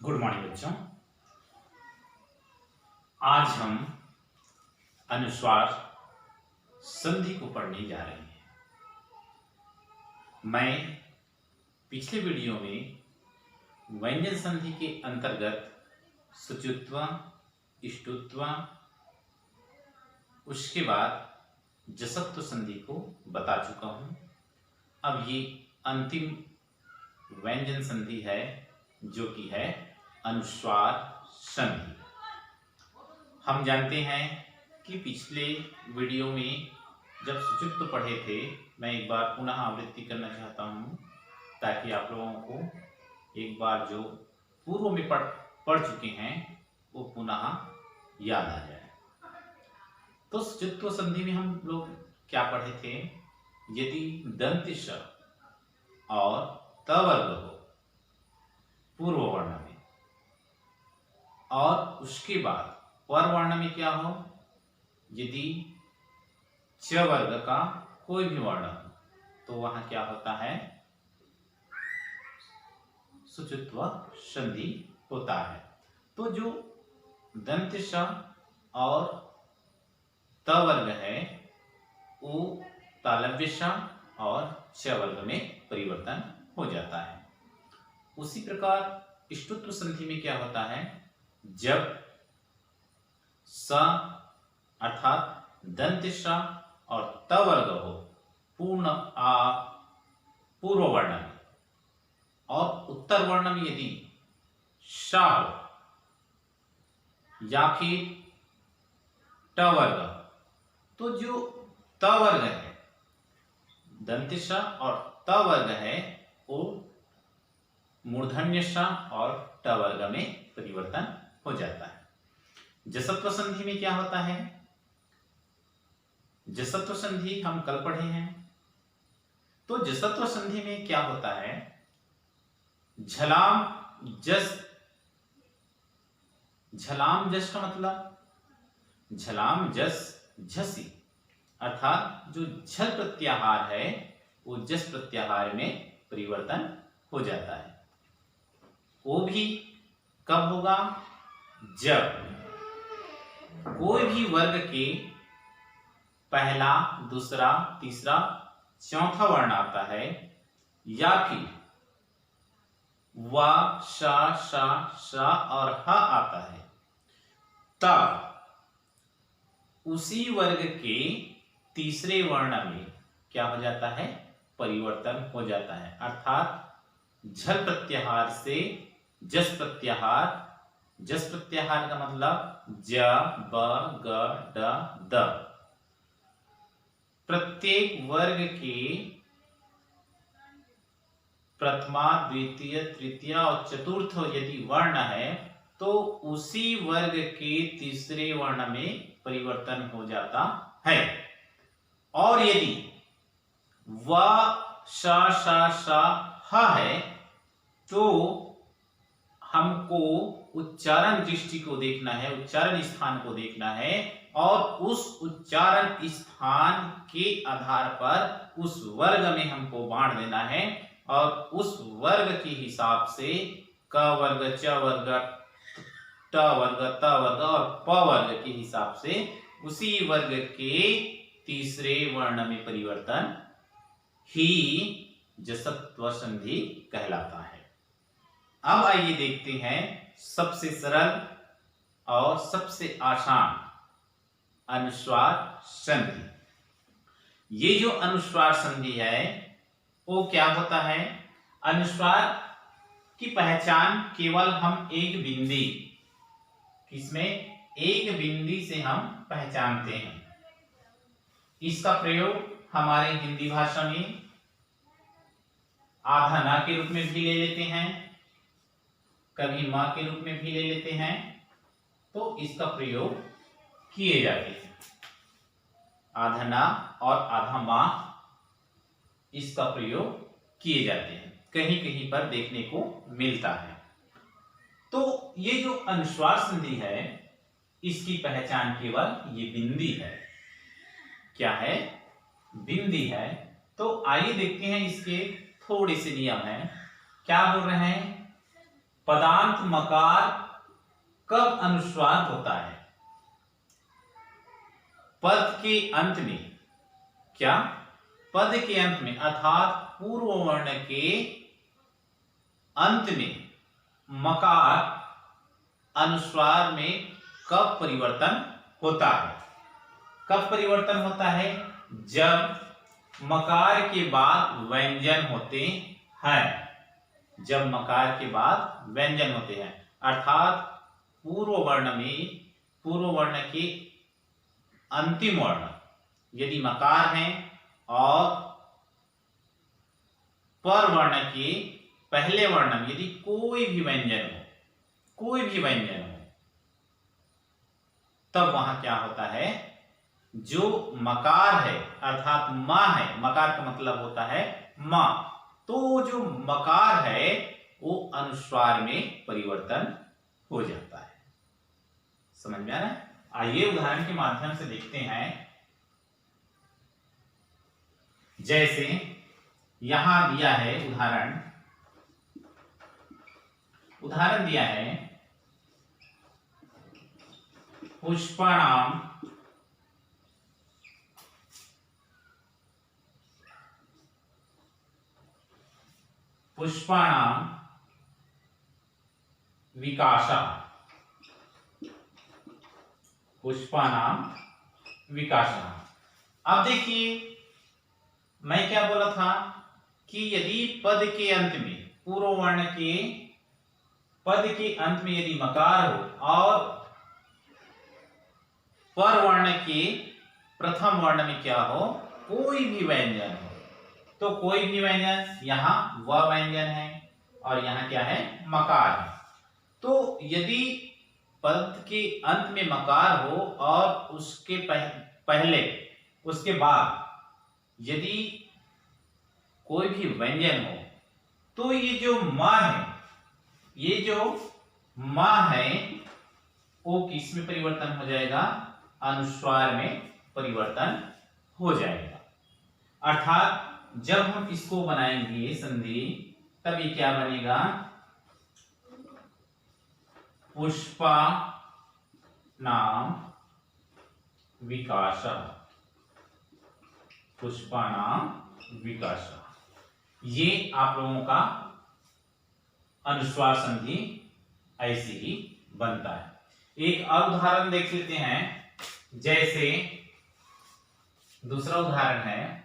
Good morning बच्चों। आज हम अनुस्वार संधि को पढ़ने जा रहे हैं। मैं पिछले वीडियो में व्यंजन संधि के अंतर्गत शुचित्व, इष्टुत्व, उसके बाद जसत्व संधि को बता चुका हूं। अब ये अंतिम व्यंजन संधि है जो कि है अनुस्वार संधि। हम जानते हैं कि पिछले वीडियो में जब शुचित्व पढ़े थे, मैं एक बार पुनः आवृत्ति करना चाहता हूं ताकि आप लोगों को एक बार जो पूर्व में पढ़ चुके हैं वो पुनः याद आ जाए। तो शुचित्व संधि में हम लोग क्या पढ़े थे? यदि दंत श और त वर्ग हो पूर्व वर्ण में और उसके बाद पर वर्ण में क्या हो, यदि च वर्ग का कोई भी वर्ण हो तो वहां क्या होता है? शुचित्व संधि होता है। तो जो दंत श और त वर्ग है वो तालव्य श और च वर्ग में परिवर्तन हो जाता है। उसी प्रकार इष्टुत्व संधि में क्या होता है? जब स अर्थात दंत श और त वर्ग हो पूर्व वर्ण में और उत्तर वर्ण में यदि श हो या फिर ट वर्ग हो, तो जो त वर्ग है, दंत श और त वर्ग है, वो मूर्धन्य श और ट वर्ग में परिवर्तन हो जाता है। जसत्व संधि में क्या होता है? जसत्व संधि हम कल पढ़े हैं। तो जसत्व संधि में क्या होता है? झलाम जस का मतलब झलाम जस झसी, अर्थात जो झल प्रत्याहार है वो जस प्रत्याहार में परिवर्तन हो जाता है। वो भी कब होगा? जब कोई भी वर्ग के पहला, दूसरा, तीसरा, चौथा वर्ण आता है या फिर व, श और ह आता है, तब उसी वर्ग के तीसरे वर्ण में क्या हो जाता है? परिवर्तन हो जाता है। अर्थात झल प्रत्याहार से जस प्रत्याहार, जस प्रत्याहार का मतलब ज, ब, ग, ड, द। प्रत्येक वर्ग के प्रथमा, द्वितीय, तृतीय और चतुर्थ यदि वर्ण है तो उसी वर्ग के तीसरे वर्ण में परिवर्तन हो जाता है। और यदि व, श, ह है तो हमको उच्चारण दृष्टि को देखना है, उच्चारण स्थान को देखना है और उस उच्चारण स्थान के आधार पर उस वर्ग में हमको बांट देना है और उस वर्ग के हिसाब से क वर्ग, च वर्ग, ट वर्ग, त वर्ग और प वर्ग के हिसाब से उसी वर्ग के तीसरे वर्ण में परिवर्तन ही जसत्व संधि कहलाता है। अब आइए देखते हैं सबसे सरल और सबसे आसान अनुस्वार संधि। ये जो अनुस्वार संधि है वो क्या होता है? अनुस्वार की पहचान केवल हम एक बिंदी, किसमें? एक बिंदी से हम पहचानते हैं। इसका प्रयोग हमारे हिंदी भाषा में आधा ना के रूप में भी ले लेते हैं, कभी मां के रूप में भी ले लेते हैं, तो इसका प्रयोग किए जाते हैं। आधा ना और आधा मां, इसका प्रयोग किए जाते हैं, कहीं कहीं पर देखने को मिलता है। तो ये जो अनुस्वार संधि है इसकी पहचान केवल ये बिंदी है। क्या है? बिंदी है। तो आइए देखते हैं इसके थोड़े से नियम हैं। क्या बोल रहे हैं? पदांत मकार कब अनुस्वार होता है? पद के अंत में। क्या? पद के अंत में, अर्थात पूर्व वर्ण के अंत में मकार अनुस्वार में कब परिवर्तन होता है? कब परिवर्तन होता है? जब मकार के बाद व्यंजन होते हैं। जब मकार के बाद व्यंजन होते हैं, अर्थात पूर्व वर्ण के अंतिम वर्ण यदि मकार है और पर वर्ण के पहले वर्ण में यदि कोई भी व्यंजन हो, तब वहां क्या होता है? जो मकार है अर्थात मां है, मकार का मतलब होता है मां, तो जो मकार है वो अनुस्वार में परिवर्तन हो जाता है। समझ में आ रहा है? आइए उदाहरण के माध्यम से देखते हैं। जैसे यहां दिया है उदाहरण दिया है पुष्पाणाम विकासा। अब देखिए मैं क्या बोला था कि यदि पद के अंत में पूर्व वर्ण के पद के अंत में यदि मकार हो और पर वर्ण के प्रथम वर्ण में क्या हो? कोई भी व्यंजन हो, तो कोई भी व्यंजन, यहां व व्यंजन है और यहां क्या है? मकार है। तो यदि पद के अंत में मकार हो और उसके पहले उसके बाद यदि कोई भी व्यंजन हो, तो ये जो मां है वो किस में परिवर्तन हो जाएगा? अनुस्वार में परिवर्तन हो जाएगा। अर्थात जब हम इसको बनाएंगे संधि, तब ये क्या बनेगा? पुष्पा नाम विकासा। ये आप लोगों का अनुस्वार संधि ऐसे ही बनता है। एक और उदाहरण देख लेते हैं। जैसे दूसरा उदाहरण है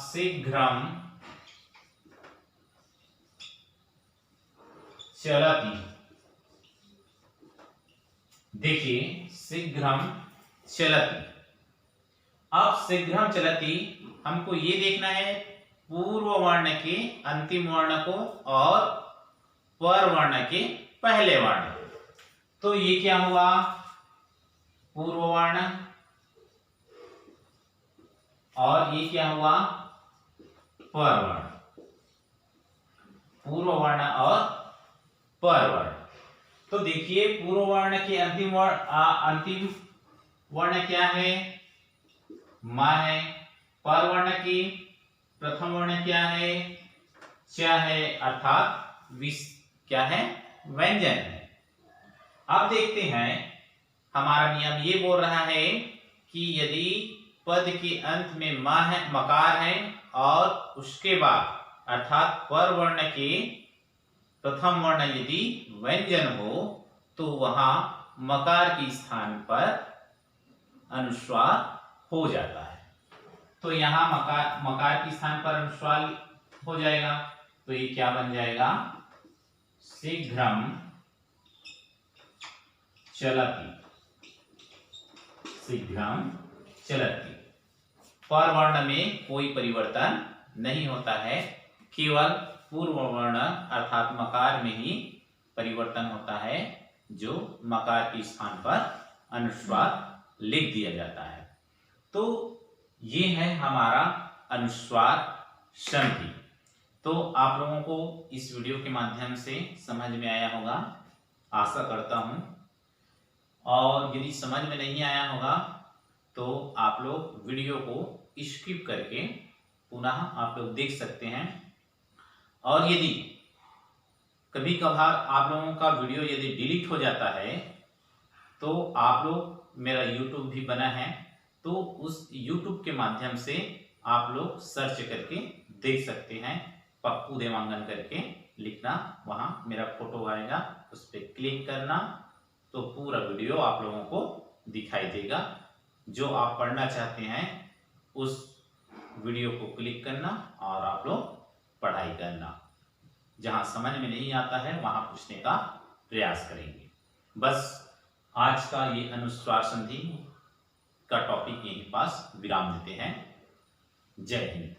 शीघ्रम चलती। देखिए शीघ्रम चलती। अब शीघ्रम चलती हमको ये देखना है पूर्व वर्ण के अंतिम वर्ण को और पर वर्ण के पहले वर्ण। तो ये क्या हुआ? पूर्व वर्ण, और ये क्या हुआ? पर वर्ण। पूर्व वर्ण और पर वर्ण। तो देखिए पूर्व वर्ण के अंतिम वर्ण क्या है? मां है। पर वर्ण की प्रथम वर्ण क्या है? च है, अर्थात क्या है? व्यंजन है। अब देखते हैं, हमारा नियम ये बोल रहा है कि यदि पद के अंत में मकार है और उसके बाद अर्थात पर वर्ण के प्रथम वर्ण यदि व्यंजन हो, तो वहां मकार के स्थान पर अनुस्वार हो जाता है। तो यहां मकार के स्थान पर अनुस्वार हो जाएगा, तो ये क्या बन जाएगा? शीघ्रम चलती। पर वर्ण में कोई परिवर्तन नहीं होता है, केवल पूर्व वर्ण अर्थात मकार में ही परिवर्तन होता है, जो मकार के स्थान पर अनुस्वार लिख दिया जाता है। तो ये है हमारा अनुस्वार संधि। तो आप लोगों को इस वीडियो के माध्यम से समझ में आया होगा, आशा करता हूं। और यदि समझ में नहीं आया होगा तो आप लोग वीडियो को स्किप करके पुनः आप लोग देख सकते हैं। और यदि कभी कभार आप लोगों का वीडियो यदि डिलीट हो जाता है तो आप लोग, मेरा यूट्यूब भी बना है, तो उस यूट्यूब के माध्यम से आप लोग सर्च करके देख सकते हैं। पप्पू देवांगन करके लिखना, वहां मेरा फोटो आएगा, उस पर क्लिक करना तो पूरा वीडियो आप लोगों को दिखाई देगा। जो आप पढ़ना चाहते हैं उस वीडियो को क्लिक करना और आप लोग पढ़ाई करना। जहां समझ में नहीं आता है वहां पूछने का प्रयास करेंगे। बस आज का ये अनुस्वार संधि का टॉपिक यहीं पास विराम देते हैं। जय हिंद।